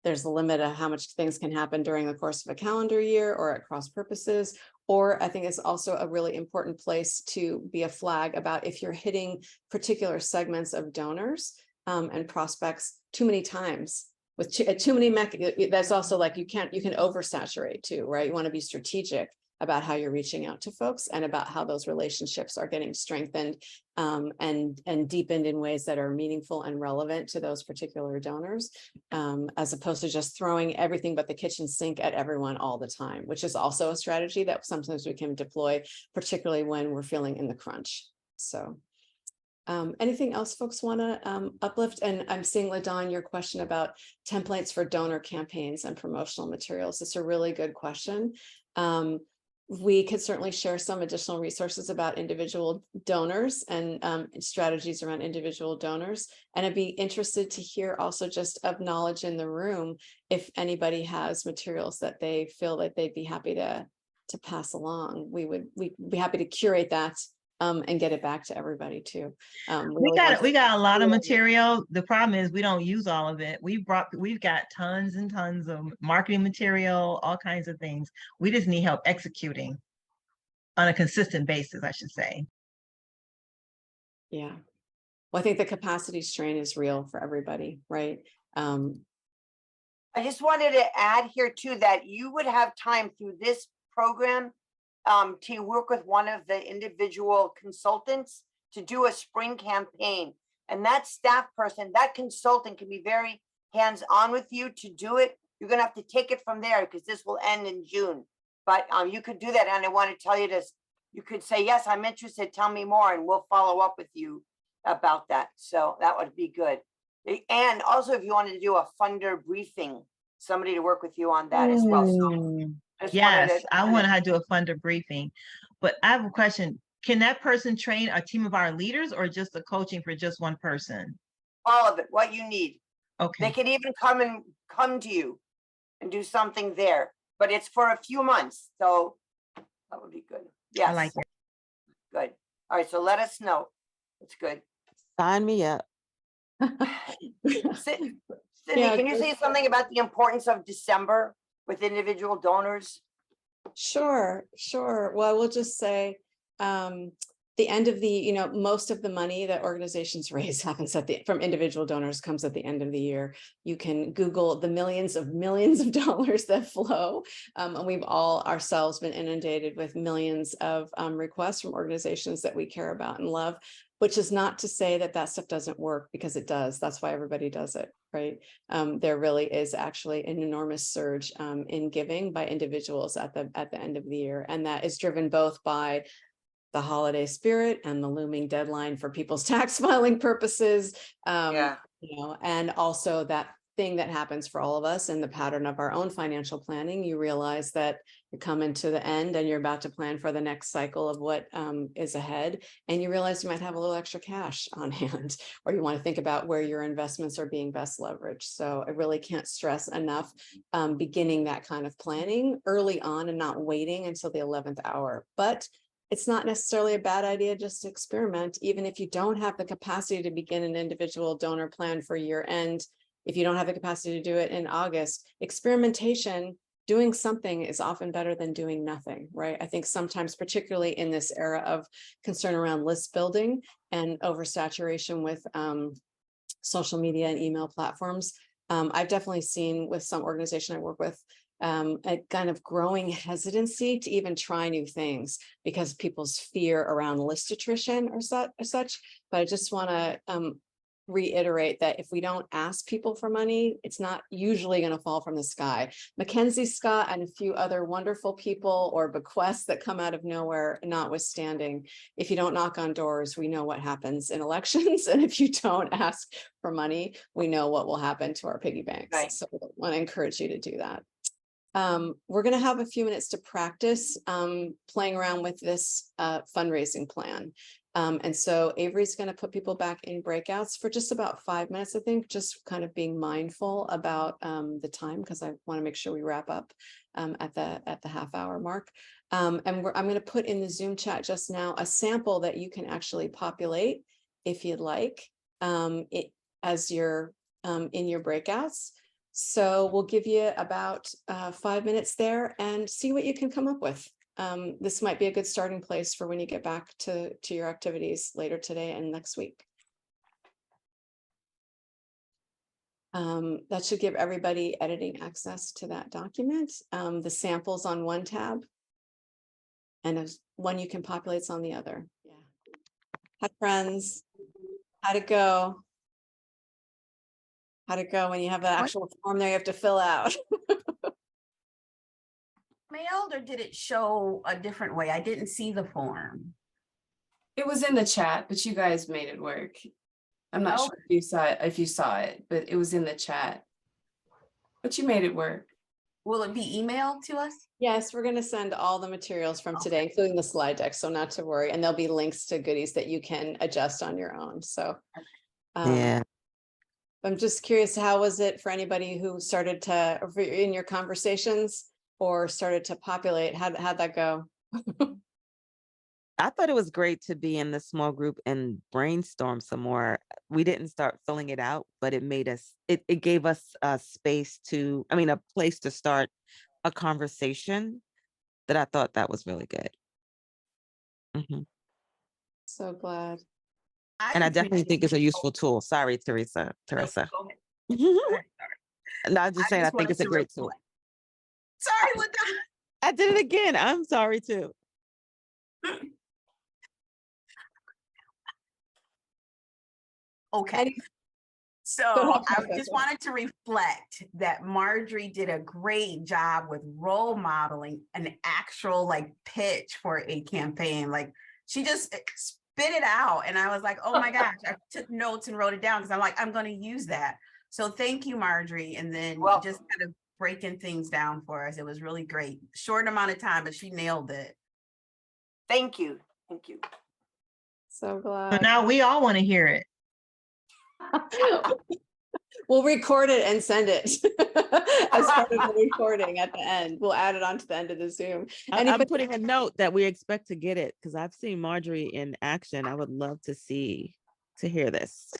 S2: There's a limit of how much things can happen during the course of a calendar year or at cross purposes. Or I think it's also a really important place to be a flag about if you're hitting particular segments of donors and prospects too many times. With too many that's also like you can oversaturate too, right? You want to be strategic about how you're reaching out to folks and about how those relationships are getting strengthened and deepened in ways that are meaningful and relevant to those particular donors, as opposed to just throwing everything but the kitchen sink at everyone all the time, which is also a strategy that sometimes we can deploy, particularly when we're feeling in the crunch. So anything else folks want to uplift? And I'm seeing, LaDawn, your question about templates for donor campaigns and promotional materials. It's a really good question. We could certainly share some additional resources about individual donors and strategies around individual donors. And I'd be interested to hear also just of knowledge in the room, if anybody has materials that they feel that they'd be happy to pass along. We'd be happy to curate that and get it back to everybody too.
S1: We got a lot of material. The problem is we don't use all of it. We've got tons and tons of marketing material, all kinds of things. We just need help executing on a consistent basis, I should say.
S2: Yeah. Well, I think the capacity strain is real for everybody, right?
S10: I just wanted to add here too, that you would have time through this program to work with one of the individual consultants to do a spring campaign. And that staff person, that consultant can be very hands-on with you to do it. You're gonna have to take it from there because this will end in June. But you could do that. And I want to tell you this, you could say, yes, I'm interested, tell me more, and we'll follow up with you about that. So that would be good. And also if you wanted to do a funder briefing, somebody to work with you on that as well. So
S1: yes, I want to do a funder briefing, but I have a question. Can that person train a team of our leaders or just the coaching for just one person?
S10: All of it, what you need.
S1: Okay.
S10: They can even come to you and do something there, but it's for a few months. So that would be good. Yes.
S1: I like it.
S10: Good. All right. So let us know. It's good.
S3: Sign me up.
S10: Cindy, can you say something about the importance of December with individual donors?
S2: Sure. Well, I will just say, the end of the, most of the money that organizations raise happens from individual donors comes at the end of the year. You can Google the millions of dollars that flow. And we've all ourselves been inundated with millions of requests from organizations that we care about and love, which is not to say that that stuff doesn't work, because it does. That's why everybody does it, right? There really is actually an enormous surge in giving by individuals at the end of the year. And that is driven both by the holiday spirit and the looming deadline for people's tax filing purposes, and also that thing that happens for all of us in the pattern of our own financial planning. You realize that you're coming to the end and you're about to plan for the next cycle of what is ahead. And you realize you might have a little extra cash on hand, or you want to think about where your investments are being best leveraged. So I really can't stress enough beginning that kind of planning early on and not waiting until the 11th hour. But it's not necessarily a bad idea just to experiment, even if you don't have the capacity to begin an individual donor plan for year end. If you don't have the capacity to do it in August, experimentation, doing something is often better than doing nothing, right? I think sometimes, particularly in this era of concern around list building and oversaturation with social media and email platforms, I've definitely seen with some organization I work with, a kind of growing hesitancy to even try new things because people's fear around list attrition or such. But I just want to reiterate that if we don't ask people for money, it's not usually going to fall from the sky. Mackenzie Scott and a few other wonderful people or bequests that come out of nowhere, notwithstanding, if you don't knock on doors, we know what happens in elections. And if you don't ask for money, we know what will happen to our piggy banks. Right. So I want to encourage you to do that. We're going to have a few minutes to practice playing around with this fundraising plan. And so Avery's going to put people back in breakouts for just about 5 minutes, I think, just kind of being mindful about the time, because I want to make sure we wrap up at the half-hour mark. And I'm going to put in the Zoom chat just now a sample that you can actually populate if you'd like as you're in your breakouts. So we'll give you about 5 minutes there and see what you can come up with. This might be a good starting place for when you get back to your activities later today and next week. That should give everybody editing access to that document. The samples on one tab, and one you can populate on the other. Yeah. Hi, friends. How'd it go? How'd it go when you have the actual form there you have to fill out?
S13: Mailed, or did it show a different way? I didn't see the form.
S9: It was in the chat, but you guys made it work. I'm not sure if you saw it, but it was in the chat. But you made it work.
S13: Will it be emailed to us?
S2: Yes, we're going to send all the materials from today, including the slide deck, so not to worry. And there'll be links to goodies that you can adjust on your own. So
S3: Yeah.
S2: I'm just curious, how was it for anybody who started to, in your conversations, or started to populate? How'd that go?
S3: I thought it was great to be in the small group and brainstorm some more. We didn't start filling it out, but it made us, it gave us a space to, a place to start a conversation that I thought that was really good. Mm-hmm.
S2: So glad.
S3: And I definitely think it's a useful tool. Sorry, Teresa.
S13: Go ahead.
S3: No, I'm just saying, I think it's a great tool.
S13: Sorry, Linda.
S3: I did it again. I'm sorry too.
S13: Okay. So I just wanted to reflect that Marjorie did a great job with role modeling an actual pitch for a campaign. She just spit it out. And I was like, oh my gosh, I took notes and wrote it down because I'm like, I'm going to use that. So thank you, Marjorie. And then just kind of breaking things down for us. It was really great. Short amount of time, but she nailed it.
S10: Thank you. Thank you.
S2: So glad.
S1: So now we all want to hear it.
S2: We'll record it and send it as part of the recording at the end. We'll add it onto the end of the Zoom.
S3: I'm putting a note that we expect to get it because I've seen Marjorie in action. I would love to hear this.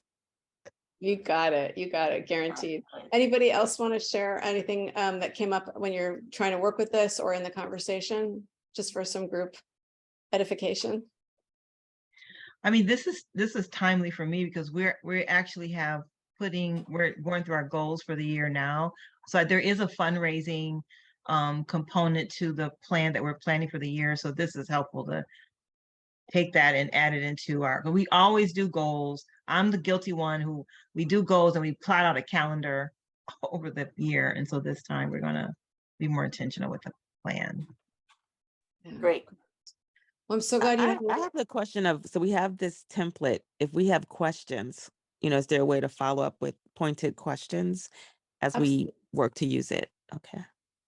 S2: You got it. You got it. Guaranteed. Anybody else want to share anything that came up when you're trying to work with this or in the conversation, just for some group edification?
S1: I mean, this is timely for me because we actually we're going through our goals for the year now. So there is a fundraising component to the plan that we're planning for the year. So this is helpful to take that and add it into but we always do goals. I'm the guilty one who we do goals and we plot out a calendar over the year. And so this time we're gonna be more intentional with the plan.
S10: Great.
S2: Well, I'm so glad you
S3: I
S2: have.
S3: have the question of, so we have this template. If we have questions, is there a way to follow up with pointed questions as we work to use it? Okay.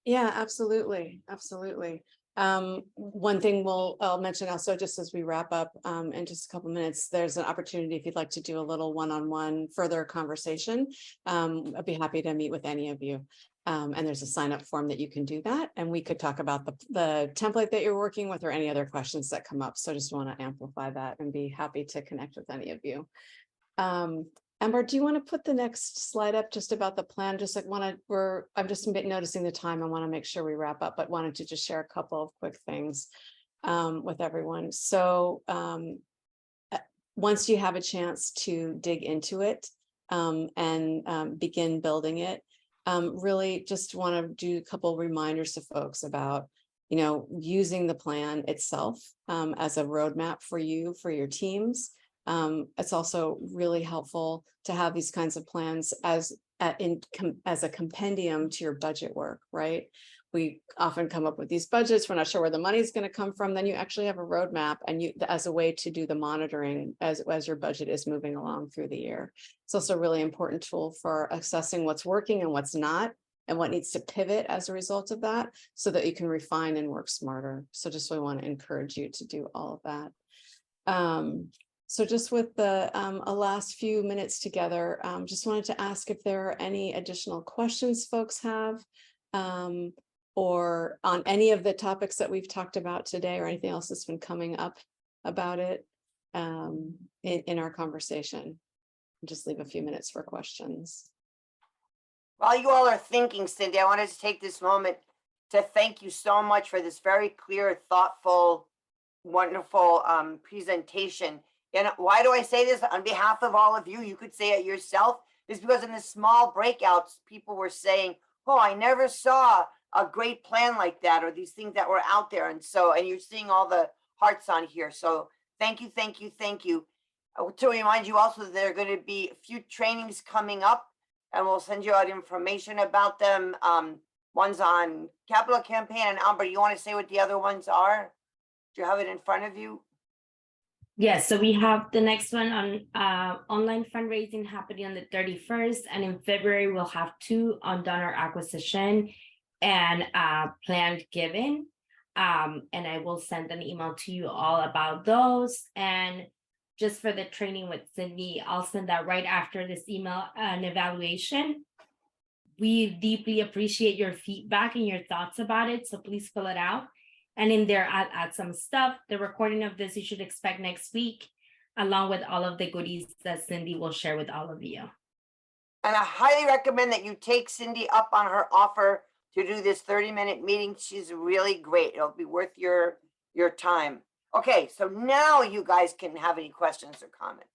S2: Yeah, absolutely. Absolutely. One thing I'll mention also, just as we wrap up in just a couple minutes, there's an opportunity if you'd like to do a little one-on-one further conversation. I'd be happy to meet with any of you. And there's a sign up form that you can do that. And we could talk about the template that you're working with or any other questions that come up. So I just want to amplify that and be happy to connect with any of you. Amber, do you want to put the next slide up just about the plan? Just like I'm just noticing the time. I want to make sure we wrap up, but wanted to just share a couple of quick things with everyone. So once you have a chance to dig into it and begin building it, really just want to do a couple reminders to folks about, using the plan itself as a roadmap for you, for your teams. It's also really helpful to have these kinds of plans as a compendium to your budget work, right? We often come up with these budgets. We're not sure where the money is going to come from. Then you actually have a roadmap and as a way to do the monitoring as your budget is moving along through the year. It's also a really important tool for assessing what's working and what's not, and what needs to pivot as a result of that, so that you can refine and work smarter. So just really want to encourage you to do all of that. So just with the last few minutes together, just wanted to ask if there are any additional questions folks have, or on any of the topics that we've talked about today, or anything else that's been coming up about it in our conversation. Just leave a few minutes for questions.
S10: While you all are thinking, Cindy, I wanted to take this moment to thank you so much for this very clear, thoughtful, wonderful presentation. And why do I say this on behalf of all of you? You could say it yourself. Is because in the small breakouts, people were saying, oh, I never saw a great plan like that, or these things that were out there. And you're seeing all the hearts on here. So thank you, thank you, thank you. To remind you also that there are going to be a few trainings coming up, and we'll send you out information about them. One's on capital campaign, and Amber, you want to say what the other ones are? Do you have it in front of you?
S12: Yes, so we have the next one on online fundraising happening on the 31st, and in February we'll have 2 on donor acquisition and planned giving. And I will send an email to you all about those. And just for the training with Cindy, I'll send that right after this email and evaluation. We deeply appreciate your feedback and your thoughts about it, so please fill it out. And in there, I'll add some stuff. The recording of this you should expect next week, along with all of the goodies that Cindy will share with all of you.
S10: And I highly recommend that you take Cindy up on her offer to do this 30-minute meeting. She's really great. It'll be worth your time. Okay, so now you guys can have any questions or comments.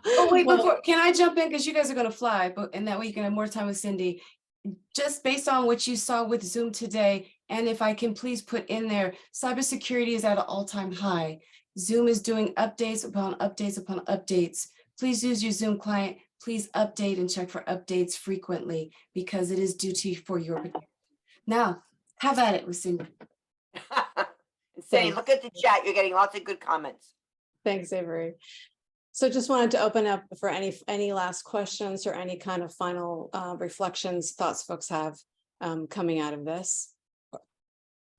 S9: Oh, wait, can I jump in? Because you guys are going to fly, and that way you can have more time with Cindy. Just based on what you saw with Zoom today, and if I can please put in there, cybersecurity is at an all-time high. Zoom is doing updates upon updates upon updates. Please use your Zoom client. Please update and check for updates frequently, because it is duty for your protection. Now, have at it with Cindy.
S10: Cindy, look at the chat. You're getting lots of good comments.
S2: Thanks, Avery. So just wanted to open up for any last questions or any kind of final reflections, thoughts folks have coming out of this.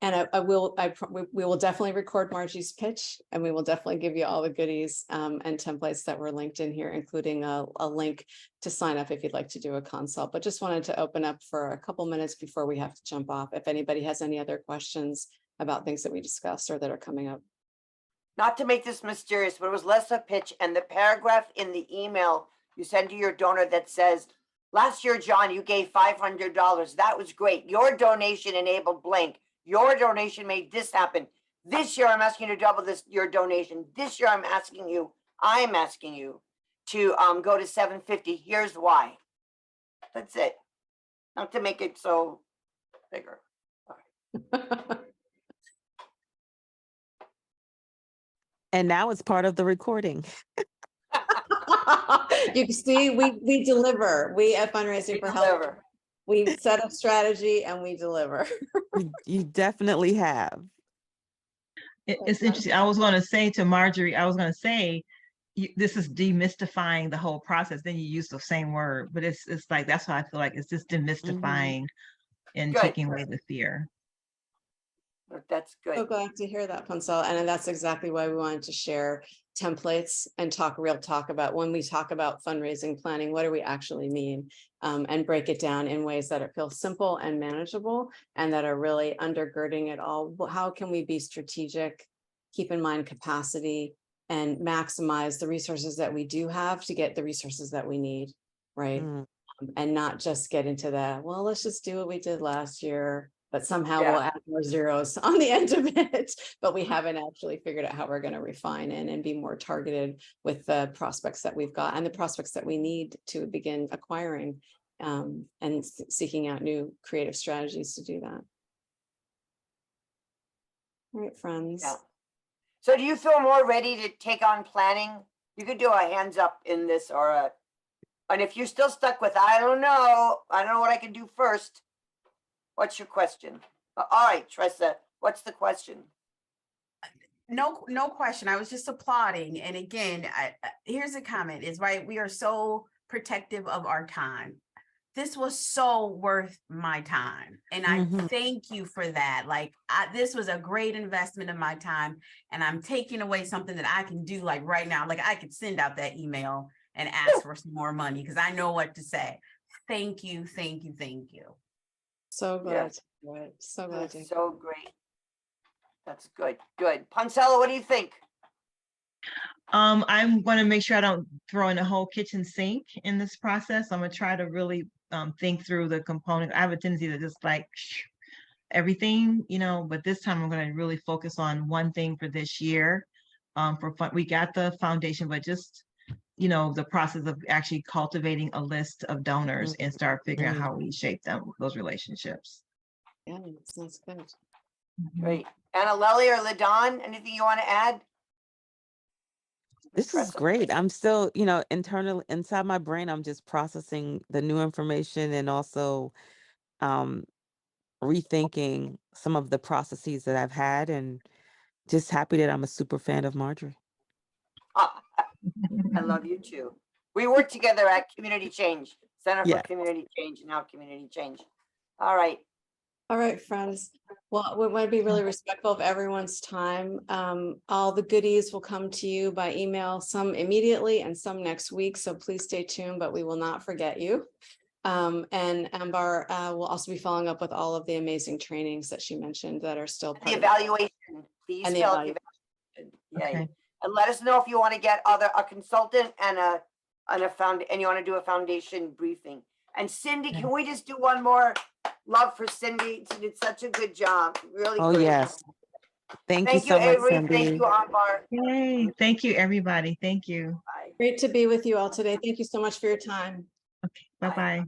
S2: And we will definitely record Margie's pitch, and we will definitely give you all the goodies and templates that were linked in here, including a link to sign up if you'd like to do a consult. But just wanted to open up for a couple minutes before we have to jump off, if anybody has any other questions about things that we discussed or that are coming up.
S10: Not to make this mysterious, but it was less a pitch, and the paragraph in the email you send to your donor that says, last year, John, you gave $500. That was great. Your donation enabled blank. Your donation made this happen. This year, I'm asking you to double your donation. This year, I'm asking you to go to 750. Here's why. That's it. Not to make it so bigger.
S3: And now it's part of the recording.
S2: You see, we deliver. We at Fundraising for Health, we set up strategy and we deliver.
S3: You definitely have.
S1: It's interesting. I was going to say to Marjorie, this is demystifying the whole process. Then you use the same word, but it's like, that's why I feel like it's just demystifying and taking away the fear.
S10: That's good.
S2: So glad to hear that, Pansel. And that's exactly why we wanted to share templates and talk real talk about when we talk about fundraising planning, what do we actually mean, and break it down in ways that it feels simple and manageable and that are really undergirding it all. How can we be strategic, keep in mind capacity, and maximize the resources that we do have to get the resources that we need, right? And not just get into that, well, let's just do what we did last year, but somehow we'll add more zeros on the end of it. But we haven't actually figured out how we're going to refine and be more targeted with the prospects that we've got and the prospects that we need to begin acquiring and seeking out new creative strategies to do that. All right, friends.
S10: Yeah. So do you feel more ready to take on planning? You could do a hands up in this and if you're still stuck with, I don't know what I can do first. What's your question? All right, Tressa, what's the question?
S13: No question. I was just applauding. And again, here's a comment is right. We are so protective of our time. This was so worth my time. And I thank you for that. Like this was a great investment of my time. And I'm taking away something that I can do like right now. Like I could send out that email and ask for some more money because I know what to say. Thank you, thank you, thank you.
S2: So glad. Yes. So glad.
S10: That's so great. That's good. Good. Pansella, what do you think?
S1: I'm going to make sure I don't throw in the whole kitchen sink in this process. I'm going to try to really think through the component. I have a tendency to just like everything, but this time I'm going to really focus on one thing for this year. For fun, we got the foundation, but just the process of actually cultivating a list of donors and start figuring out how we shape those relationships.
S2: Yeah, sounds good.
S10: Great. Anna Lely or LaDon, anything you want to add?
S3: This is great. I'm still, internally inside my brain, I'm just processing the new information and also rethinking some of the processes that I've had, and just happy that I'm a super fan of Marjorie.
S10: I love you too. We work together at Community Change, Center for Community Change, and now Community Change. All right.
S2: All right, friends. Well, we want to be really respectful of everyone's time. All the goodies will come to you by email, some immediately and some next week. So please stay tuned, but we will not forget you. And Ambar will also be following up with all of the amazing trainings that she mentioned that are still part
S10: the evaluation. Please fill out the evaluation. Okay. And let us know if you want to get a consultant and you want to do a foundation briefing. And Cindy, can we just do one more? Love for Cindy. She did such a good job. Really.
S3: Oh, yes. Thank you so much,
S10: Avery.
S3: Cindy.
S10: Thank you, Ambar.
S1: Yay. Thank you, everybody. Thank you.
S10: Bye.
S2: Great to be with you all today. Thank you so much for your time.
S1: Okay. Bye-bye.